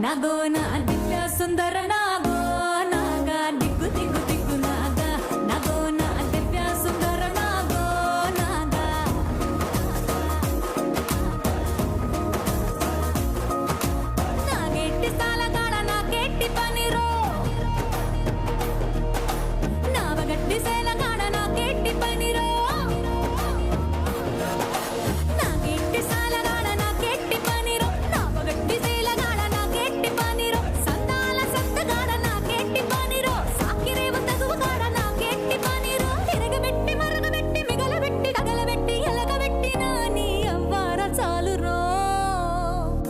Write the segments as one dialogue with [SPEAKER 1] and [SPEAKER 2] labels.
[SPEAKER 1] నాగో నా దివ్య సుందర నాగో నాగా దిగ్గు దిగ్గు దిగ్గు నాగా నాగో నా దివ్య సుందర నాగో నాగా నాగెట్టి సాలగాడ నాకెట్టి పనిరో నావగట్టి సేలగాడ నాకెట్టి పనిరో నాగెట్టి సాలగాడ నాకెట్టి పనిరో నావగట్టి సేలగాడ నాకెట్టి పనిరో సందాల సత్తగాడ నాకెట్టి పనిరో సాకిరేవ తగువగాడ నాకెట్టి పనిరో తిరగబెట్టి మరగబెట్టి మిగలబెట్టి కగలబెట్టి ఎలగబెట్టి నాని అవ్వార చాలురో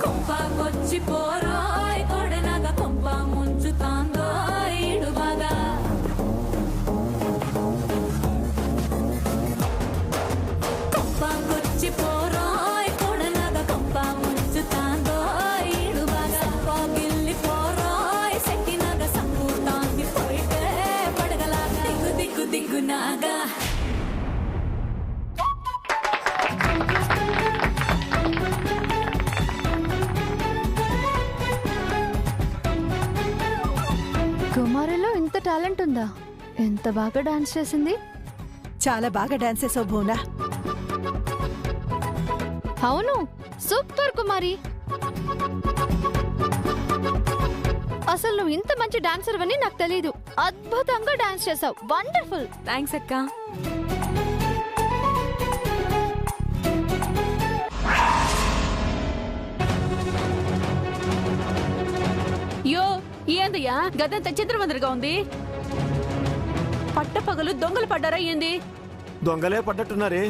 [SPEAKER 1] కొంపకొచ్చి పోరోయ్ కొడనగ కొంప ముంచుతాందో ఇడుబాగా కొంపకొచ్చి పోరోయ్ కొడనగ కొంప ముంచుతాందో ఇడుబాగా పోగిల్లి పోరోయ్ సెట్టినగ సంపూతాంది పోయితే పడగలాగా దిగ్గు దిగ్గు దిగ్గు నాగా
[SPEAKER 2] కుమారిలో ఇంత టాలెంట్ ఉందా? ఎంత బాగా డాన్స్ చేసింది.
[SPEAKER 3] చాలా బాగా డాన్స్ చేసావు భువన.
[SPEAKER 2] అవును, సూపర్ కుమారి. అసలు నువ్వు ఇంత మంచి డాన్సర్ అని నాకు తెలీదు. అద్భుతంగా డాన్స్ చేసావు. వండర్ఫుల్.
[SPEAKER 1] థ్యాంక్స్ అక్క.
[SPEAKER 4] యో ఏందయ్యా గదంత చింద్రమందరగా ఉంది. పట్టపగలు దొంగలు పడ్డారా ఏంది?
[SPEAKER 5] దొంగలే పడ్డట్టున్నారే.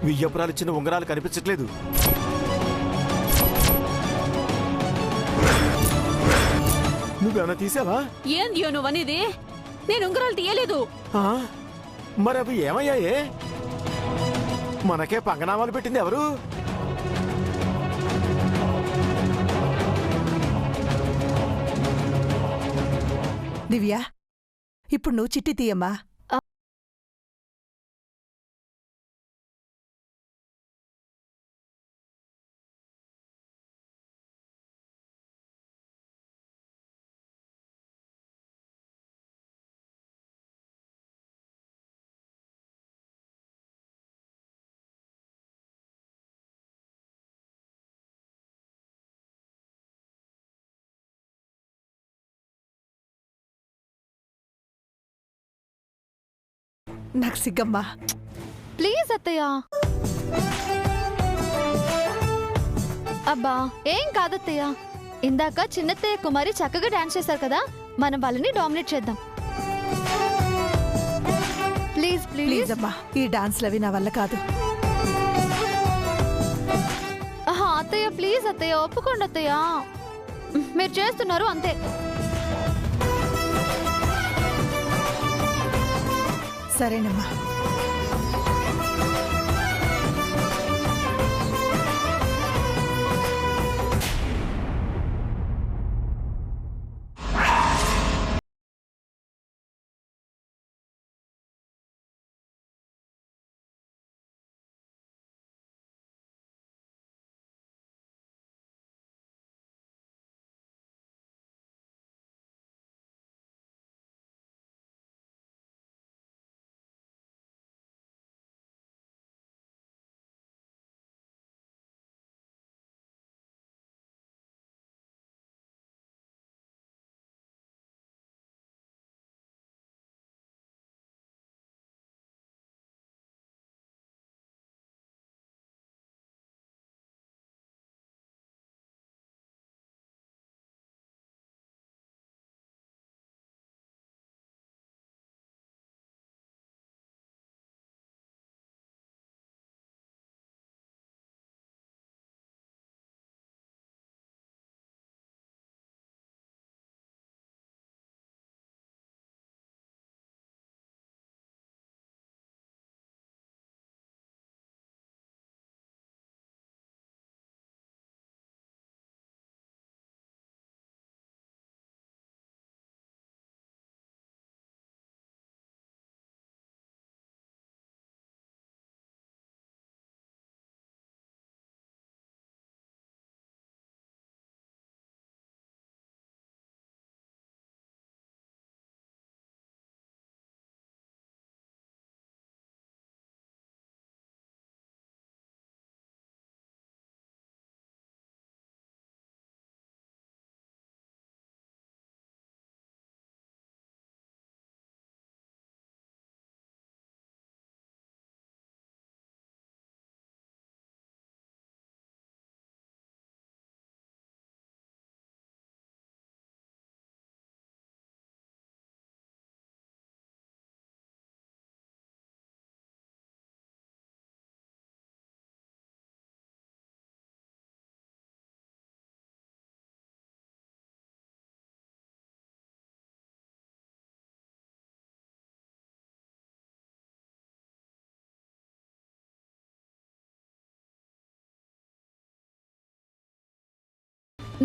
[SPEAKER 5] వియ్యపురాలు ఇచ్చిన ఉంగరాలు కనిపించట్లేదు. నువ్వేమైనా తీసావా?
[SPEAKER 4] ఏందియో నువ్వనేది? నేను ఉంగరాలు తీయలేదు.
[SPEAKER 5] ఆ? మరి అవి ఏమయ్యాయే? మనకే పంగనామాలు పెట్టింది ఎవరు?
[SPEAKER 3] దివ్య, ఇప్పుడు నువ్వు చిట్టి తీయమ్మా. నాకు సిగ్గమ్మా.
[SPEAKER 2] ప్లీజ్ అత్తయ్య. అబ్బా ఏం కాదత్తయ్య. ఇందాక చిన్నత్తయ్య కుమారి చక్కగా డాన్స్ చేశారు కదా, మనం వాళ్ళని డామినేట్ చేద్దాం. Please
[SPEAKER 3] please
[SPEAKER 2] please.
[SPEAKER 3] అమ్మా, ఈ డాన్స్లవి నా వల్ల కాదు.
[SPEAKER 2] ఆహా అత్తయ్య ప్లీజ్ అత్తయ్య, ఒప్పుకోండి అత్తయ్య. మీరు చేస్తున్నారు అంతే.
[SPEAKER 3] సరేనమ్మా.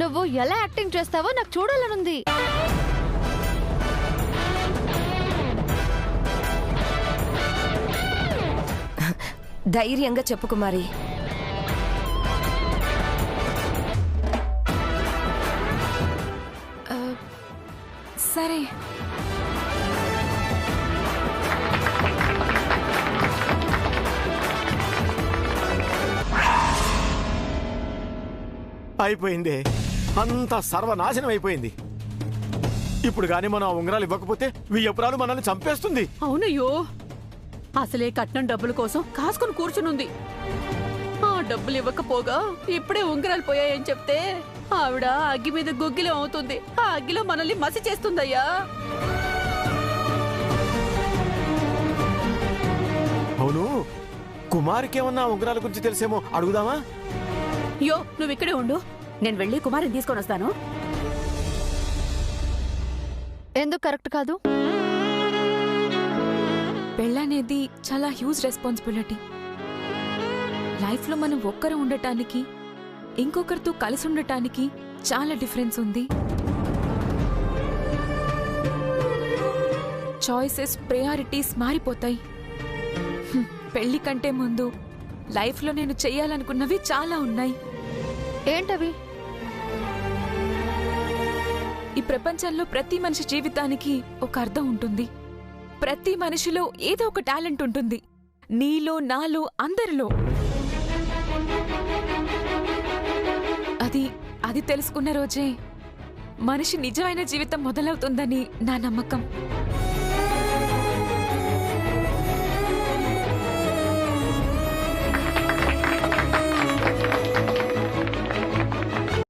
[SPEAKER 2] నువ్వు ఎలా యాక్టింగ్ చేస్తావో నాకు చూడాలనుంది.
[SPEAKER 6] ధైర్యంగా చెప్పు కుమారి.
[SPEAKER 7] సరే,
[SPEAKER 5] అయిపోయింది, అంత సర్వనాశనం అయిపోయింది. ఇప్పుడు గాని మనం ఆ ఉంగరాలు ఇవ్వకపోతే వియ్యపురాలు మనల్ని చంపేస్తుంది.
[SPEAKER 4] అవునయ్యో, అసలే కట్నం డబ్బుల కోసం కాసుకొని కూర్చునుంది. ఆ డబ్బులు ఇవ్వకపోగా ఇప్పుడే ఉంగరాలు పోయాయని చెప్తే ఆవిడ అగ్గి మీద గుగ్గిలో అవుతుంది. ఆ అగ్గిలో మనల్ని మసి చేస్తుందయ్యా.
[SPEAKER 5] అవును, కుమారికి ఏమన్నా ఉంగరాల గురించి తెలిసేమో అడుగుదామా?
[SPEAKER 4] యో, నువ్వు ఇక్కడే ఉండు, నేను వెళ్ళి కుమారిని తీసుకొని వస్తాను.
[SPEAKER 2] ఎందుకు కరెక్ట్ కాదు?
[SPEAKER 7] పెళ్ళనేది చాలా హ్యూజ్ రెస్పాన్సిబిలిటీ. లైఫ్లో మనం ఒక్కరు ఉండటానికి ఇంకొకరితో కలిసి ఉండటానికి చాలా డిఫరెన్స్ ఉంది. చాయిసెస్, ప్రయారిటీస్ మారిపోతాయి. పెళ్లి కంటే ముందు లైఫ్లో నేను చెయ్యాలనుకున్నవి చాలా ఉన్నాయి.
[SPEAKER 2] ఏంటవి?
[SPEAKER 7] ఈ ప్రపంచంలో ప్రతి మనిషి జీవితానికి ఒక అర్థం ఉంటుంది. ప్రతి మనిషిలో ఏదో ఒక టాలెంట్ ఉంటుంది. నీలో, నాలో, అందరిలో. అది తెలుసుకున్న రోజే మనిషి నిజమైన జీవితం మొదలవుతుందని నా నమ్మకం.